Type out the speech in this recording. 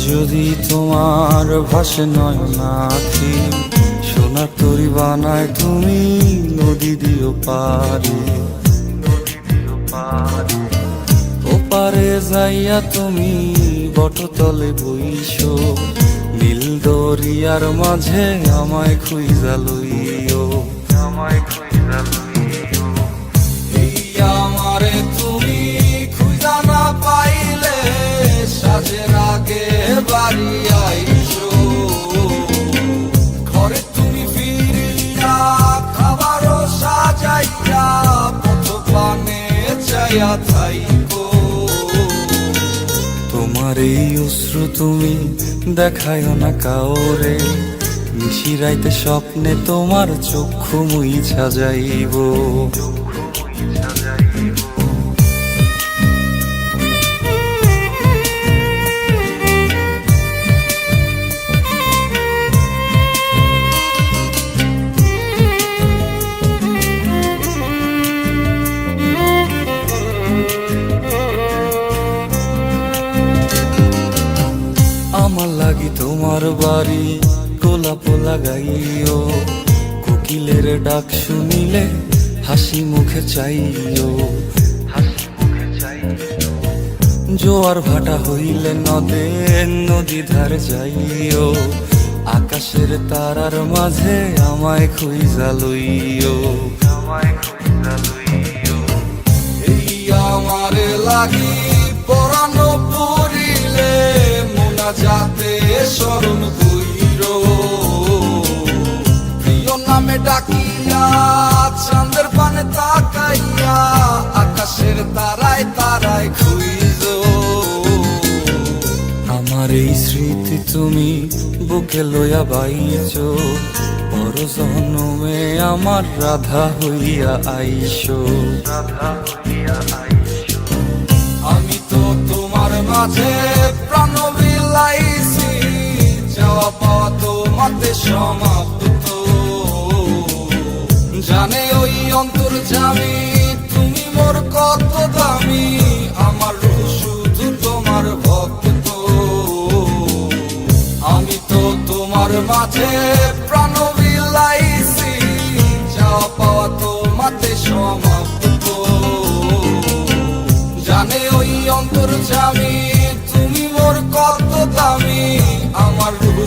যদি তোমার ভাসে নয়নাখি, সোনার তরি বানায় তুমি নদী দিও পারে। ওপারে যাইয়া তুমি বটতলে বইসো, নীল দরিয়ার মাঝে আমায় খুঁজা লইও, আমায় খুঁজা লইও। এই আমারে তুমি খুঁজা না পাইলে সাজের আগে বাড়ি আইসো, ঘরে তুমি ফিরিয়া খাবারও সাজাইয়া পথ পানে চাইয়া থাইকো। তোমার এই অশ্রু তুমি দেখায়ও না কাউরে, নিশিরাইতে স্বপ্নে তোমার চক্ষু মুইছা যাইব। আমার লাগি তোমার বাড়ি গোলাপ লাগাইও, কোকিলের ডাক শুনিলে হাসি মুখে চাইও, হাসি মুখে চাইও। জোয়ার ভাটা হইলে নদে নদী ধারে যাইও, আকাশের তারার মাঝে আমায় খুঁজা লইও, আমায় খুঁজা লইও। এই আমারে লাগি পরানো পড়িলে যাতে স্মরণ কইরো, প্রিয় নামে ডাকিয়া চাঁদের পানে তাকাইয়া আকাশের তারায় তারায় খুঁজো। আমার এই স্মৃতি তুমি বুকে লইয়া বাইছো, বড় জনমে আমার রাধা হইয়া আইসো, রাধা হইয়া আইসো। আমি তো তোমার মাঝে প্রাণ বিলাইছি, যাওয়া পাওয়া তোমাতে সমাপ্ত। জানে ওই অন্তর্যামী তুমি মোর কত দামি, আমার রূহ শুধু তোমার ভক্ত। আমি তো তোমার মাঝে প্রাণ বিলাইছি, যাওয়া পাওয়া তোমাতে সমাপ্ত। জানে ওই অন্তর্যামী তুমি মোর কত দামি, আমার রূহ